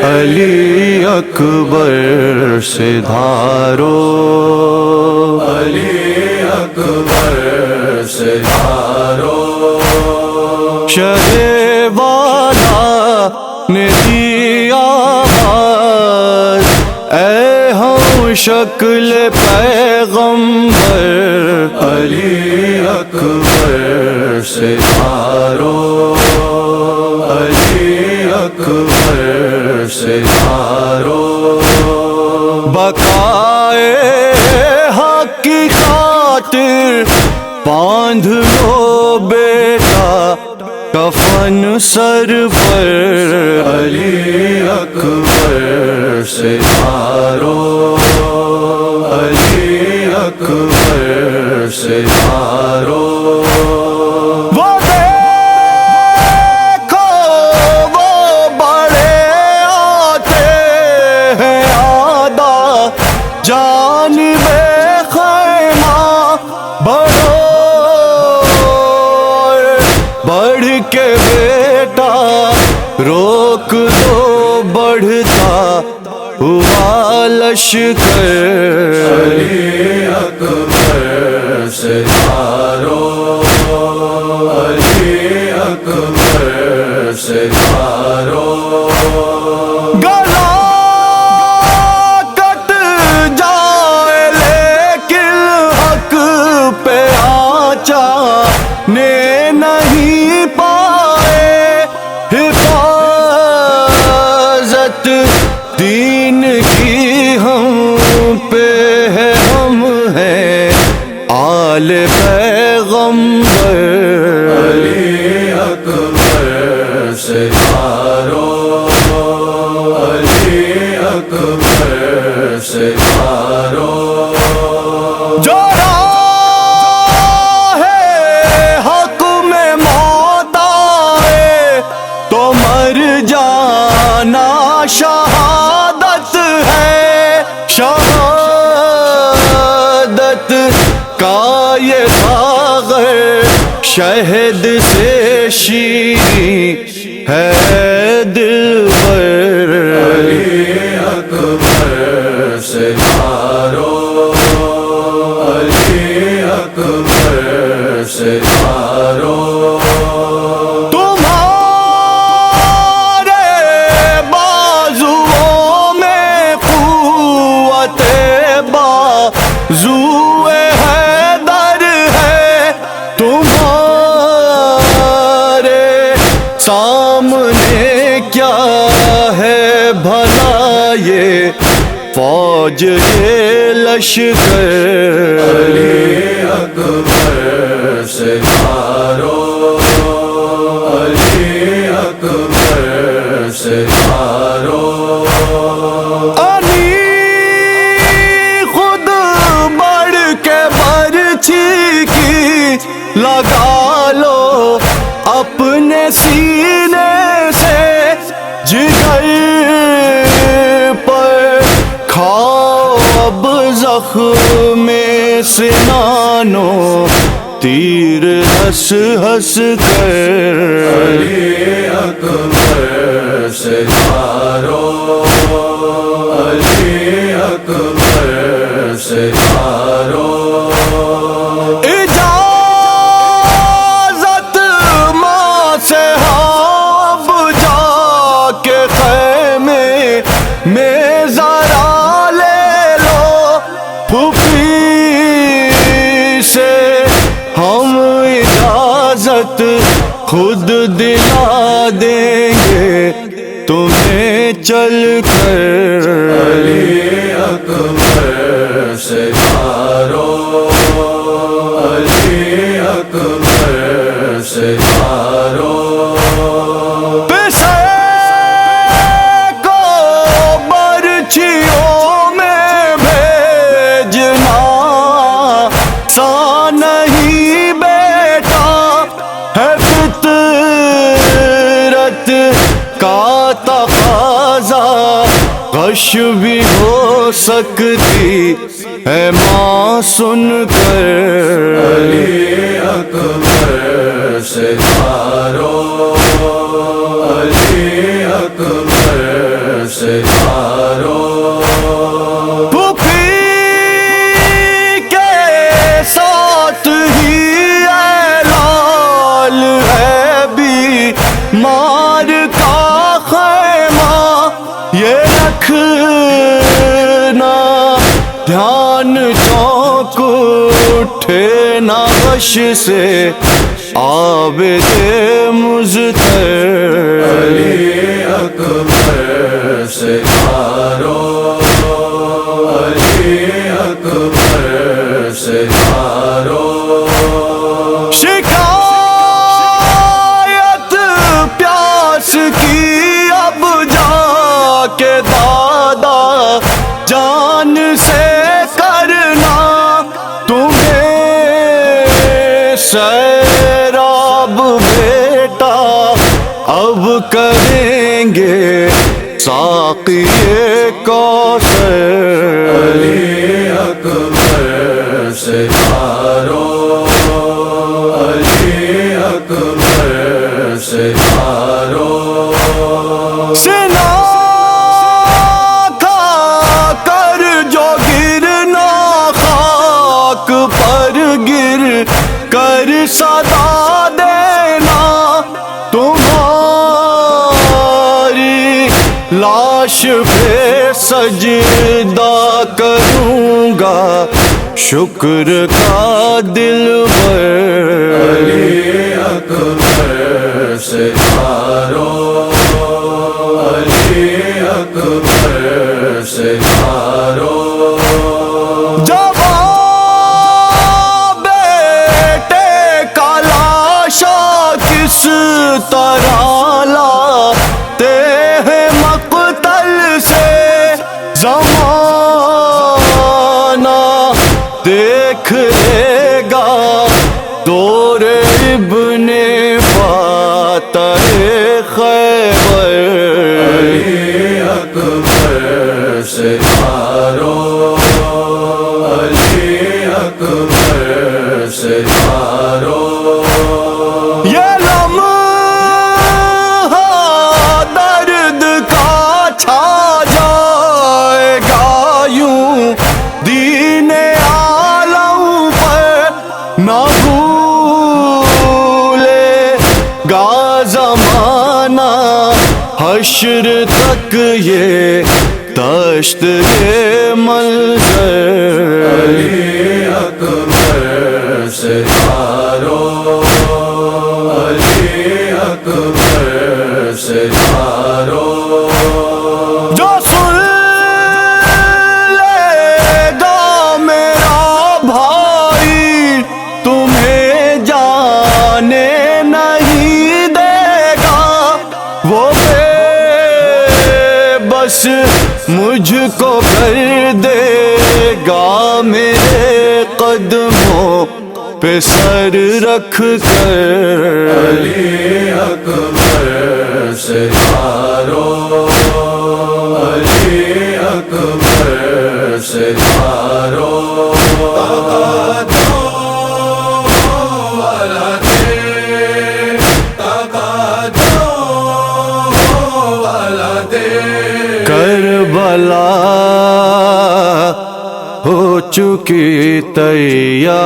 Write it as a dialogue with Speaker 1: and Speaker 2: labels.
Speaker 1: علی اکبر سے دھارو،
Speaker 2: علی اکبر سے دھارو،
Speaker 1: شہ والا نے دیا آواز، اے ہم شکل پیغمبر،
Speaker 2: علی اکبر سے دھارو، علی اکبر سے دھارو،
Speaker 1: بقائے حق کی خاطر باندھ لو بیٹا کفن سر پر،
Speaker 2: علی اکبر سے دھارو، علی اکبر سے دھارو،
Speaker 1: جانب خیمہ بڑھو، بڑھ کے بیٹا روک دو بڑھتا ہوا لشکر،
Speaker 2: علی اکبر سے دھارو، علی اکبر سے دھارو،
Speaker 1: نے نہیں پائے حفاظت دین کی، ہم پہ ہے ہم ہیں آل پیغمبر،
Speaker 2: علی اکبر سے دھارو، علی اکبر سے دھارو،
Speaker 1: شہادت ہے، شہادت کا یہ ساغر شہد سے شیریں ہے دلبر،
Speaker 2: علی اکبر سے دھارو، علی اکبر سے دھارو،
Speaker 1: زوئے حیدر ہے تمہارے سامنے، کیا ہے بھلا یہ فوج یہ لشکر،
Speaker 2: علی اکبر سے دھارو، علی اکبر سے دھارو،
Speaker 1: لگا لو اپنے سینے سے، جگر پر کھاؤ اب زخم سنانو، تیر ہنس ہنس کر،
Speaker 2: علی اکبر سے دھارو، علی اکبر سے دھارو،
Speaker 1: میں ذرا لے لو پھوپھی سے، ہم اجازت خود دلا دیں گے تمہیں چل کر،
Speaker 2: علی اکبر سے دھارو، علی اکبر سے دھارو،
Speaker 1: کا تقاضا غش بھی ہو سکتی ہے ماں سن کر،
Speaker 2: علی اکبر ستاروں، علی اکبر ستاروں،
Speaker 1: پھوپھی کے ساتھ ہی اعلان ہے بیمار کا خیمہ، یہ رکھنا دھیان چونک اٹھے نہ غش سے عابد مضطر،
Speaker 2: علی اکبر ستاروں، علی اکبر ستاروں،
Speaker 1: شکایت پیاس کی اب جا کے دادا جان سے کرنا، تمہیں سیراب بیٹا اب کریں گے ساقی کوثر،
Speaker 2: علی اکبر ستاروں، علی اکبر ستاروں،
Speaker 1: سنا کھا کر جو گرنا خاک پر گر کر صدا دینا، تمہاری لاش پہ سجدہ کروں گا شکر کا دل بھر،
Speaker 2: علی اکبر ستاروں، علی اکبر ستاروں،
Speaker 1: جواب بیٹے کا لاشا کس طرح لاتے ہیں مقتل سے، زمانہ دیکھ لے گا دور ابن فاتح خیبر،
Speaker 2: علی اکبر ستاروں، علی اکبر ستاروں،
Speaker 1: یہ لمحہ درد کا چھا جائے گا یوں دین عالم پر، نہ بھولے گا زمانہ حشر تک یہ دشت یہ منظر،
Speaker 2: علی اکبر ستاروں، علی اکبر ستاروں،
Speaker 1: جو سن لے گا میرا بھائی تمہیں جانے نہیں دے گا، وہ بے بس مجھ کو کر دے گا میرے قدموں پہ سر رکھ کر،
Speaker 2: علی اکبر ستاروں، علی اکبر ستاروں،
Speaker 1: کربلا ہو چکی تیار،